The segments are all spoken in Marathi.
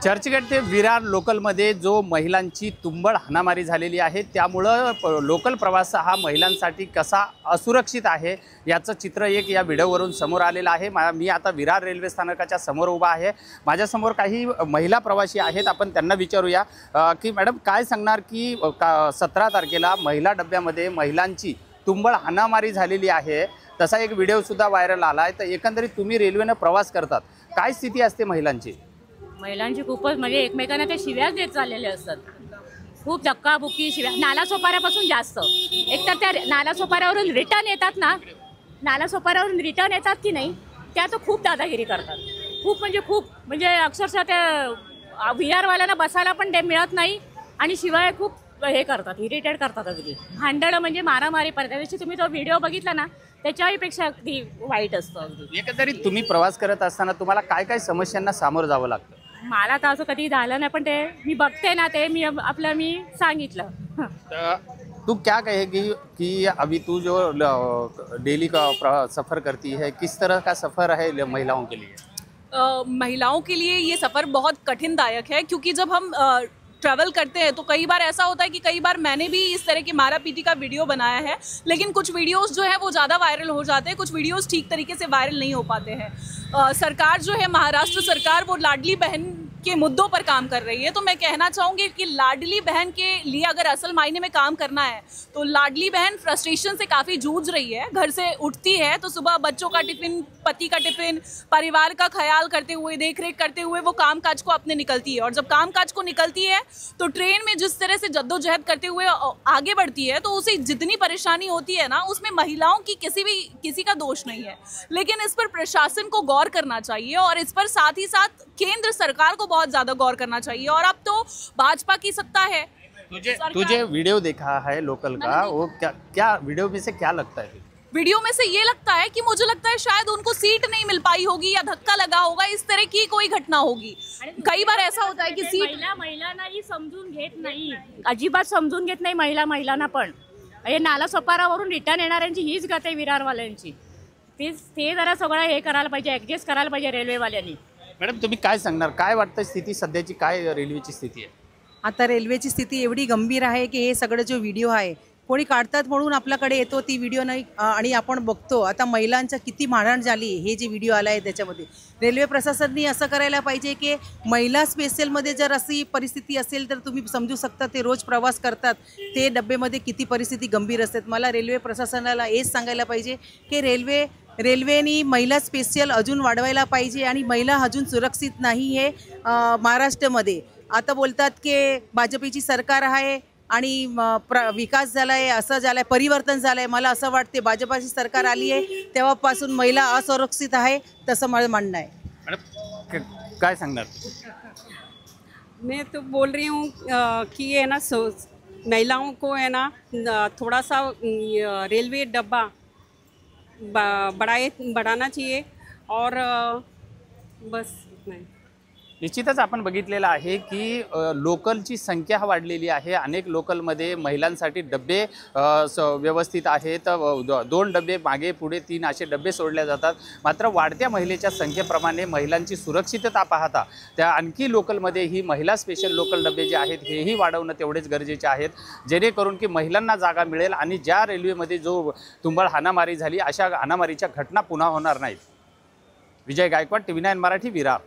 चर्चगेट ते विरार लोकलमध्ये जो महिलांची तुंबळ हाणामारी झालेली आहे, त्यामुळं लोकल प्रवास हा महिलांसाठी कसा असुरक्षित आहे याचं चित्र एक या व्हिडिओवरून समोर आलेलं आहे। मी आता विरार रेल्वे स्थानकाच्या समोर उभा आहे। माझ्यासमोर काही महिला प्रवासी आहेत, आपण त्यांना विचारूया की मॅडम काय सांगणार की 17 तारखेला महिला डब्यामध्ये महिलांची तुंबळ हाणामारी झालेली आहे, तसा एक व्हिडिओसुद्धा व्हायरल आला आहे। तर एकंदरीत तुम्ही रेल्वेने प्रवास करतात, काय स्थिती असते महिलांची? महिलांची खूपच म्हणजे एकमेकांना ते शिव्याच देत चाललेले असतात। खूप धक्काबुक्की शिव्या नालासोपाऱ्यापासून जास्त। एकतर त्या नालासोपाऱ्यावरून रिटर्न येतात ना, नालासोपाऱ्यावरून रिटर्न येतात की नाही, त्या तर खूप दादागिरी करतात। खूप म्हणजे अक्षरशः त्या विहारवाल्यांना बसायला पण ते मिळत नाही आणि शिवाय खूप हे करतात, इरिटेट करतात अगदी। भांडणं म्हणजे मारामारी पडतात। त्यादिवशी तुम्ही तो व्हिडिओ बघितला ना, त्याच्यापेक्षा अगदी वाईट असतं अगदी। एकंदरीत तुम्ही प्रवास करत असताना तुम्हाला काय काय समस्यांना सामोरं जावं लागतं? मला तर असं कधी झालं नाही, पण ते मी बघते ना, ते मी सांगितलं। तू क्या कहेगी कि अभी तू जो डेली का सफ़र करती है, किस तरह का सफ़र है महिलाओं के लिए? महिलाओं के लिए ये सफ़र बहुत कठिनदायक है, क्योंकि जब हम ट्रैवल करते हैं तो कई बार ऐसा होता है कि कई बार मैंने भी इस तरह की मारा पीटी का वीडियो बनाया है, लेकिन कुछ वीडियोस जो है वो ज़्यादा वायरल हो जाते हैं, कुछ वीडियोस ठीक तरीके से वायरल नहीं हो पाते हैं। सरकार जो है, महाराष्ट्र सरकार, वो लाडली बहन के मुद्दों पर काम कर रही है। तो मैं कहना चाहूँगी कि लाडली बहन के लिए अगर असल मायने में काम करना है तो लाडली बहन फ्रस्ट्रेशन से काफ़ी जूझ रही है। घर से उठती है तो सुबह बच्चों का टिफ़िन, पति का टिफ़िन, परिवार का ख्याल करते हुए, देख रेख करते हुए वो कामकाज को अपने निकलती है। और जब कामकाज को निकलती है तो ट्रेन में जिस तरह से जद्दोजहद करते हुए आगे बढ़ती है, तो उसे जितनी परेशानी होती है ना, उसमें महिलाओं की किसी का दोष नहीं है। लेकिन इस पर प्रशासन को गौर करना चाहिए और इस पर साथ ही साथ केंद्र सरकार को बहुत ज़्यादा गौर करना चाहिए। और अब तो भाजपा की सत्ता है। तुझे वीडियो देखा है लोकल का, वो क्या वीडियो में से क्या लगता है? वीडियो में से ये लगता है कि मुझे लगता है शायद उनको सीट नहीं मिल पाई होगी या धक्का लगा होगा, इस तरह की कोई घटना होगी। कई बार ऐसा होता है कि सीट महिलांनाही समजून घेत नाही, अजिबात समजून घेत नाही महिलांना पण। हे नालासोपारावरून रिटर्न येणाऱ्यांची हीच गत आहे विरारवाल्यांची। ते जरा सगळं हे करायला पाहिजे, ॲडजस्ट करायला पाहिजे रेल्वेवाल्यांनी। मॅडम तुम्ही काय सांगणार, काय वाटतं स्थिती सध्याची, काय रेल्वेची स्थिती आहे? आता रेल्वेची स्थिती एवढी गंभीर आहे की हे सगळं जो व्हिडिओ आहे कोणी काढतात म्हणून आपल्याकडे येतो, ती व्हिडिओ नाही आणि आपण बघतो आता महिलांच्या किती मारहाण झाली हे जे व्हिडिओ आला आहे त्याच्यामध्ये। रेल्वे प्रशासनाने असं करायला पाहिजे की महिला स्पेशलमध्ये जर अशी परिस्थिती असेल तर तुम्ही समजू शकता, ते रोज प्रवास करतात, ते डब्यामध्ये किती परिस्थिती गंभीर असते। मला रेल्वे प्रशासनाला हेच सांगायला पाहिजे की रेल्वेनी महिला स्पेशल अजून वाढवायला पाहिजे आणि महिला अजून सुरक्षित नाही आहे महाराष्ट्रामध्ये। आता बोलतात की भाजपची सरकार आहे आणि विकास झाला आहे, असं झालं आहे, परिवर्तन झालं आहे। मला असं वाटते भाजपाची सरकार आली आहे तेव्हापासून महिला असुरक्षित आहे, तसं माझं म्हणणं आहे। मॅडम काय सांगणार? मैं तो बोल रही हूँ कि ये ना महिलाओं को है ना थोड़ा सा रेलवे डब्बा बढ़ाना चाहिए और बस इतना ही। निश्चितच आपण बघितलेलं आहे की लोकलची संख्या वाढलेली आहे। अनेक लोकलमध्ये महिलांसाठी डब्बे व्यवस्थित आहेत, 2 डब्बे मागे पुढे 3 असे डब्बे सोडले जातात। मात्र वाढत्या महिलेच्या संख्येप्रमाणे महिलांची सुरक्षितता पाहता त्या आणखी लोकलमध्ये ही महिला स्पेशल लोकल डब्बे जे आहेत हेही वाढवणं तेवढेच गरजेचे आहेत, जेणेकरून की महिलांना जागा मिळेल आणि ज्या रेल्वेमध्ये जो तुंबळ हाणामारी झाली अशा हाणामारीच्या घटना पुन्हा होणार नाहीत। विजय गायकवाड, TV9 मराठी, विरार।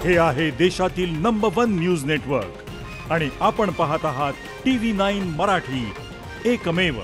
हे आहे देशातील नंबर 1 न्यूज नेटवर्क आणि आपण पाहत आहात TV9 मराठी, एकमेव।